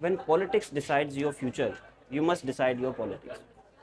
when politics decides your future you must decide your politics۔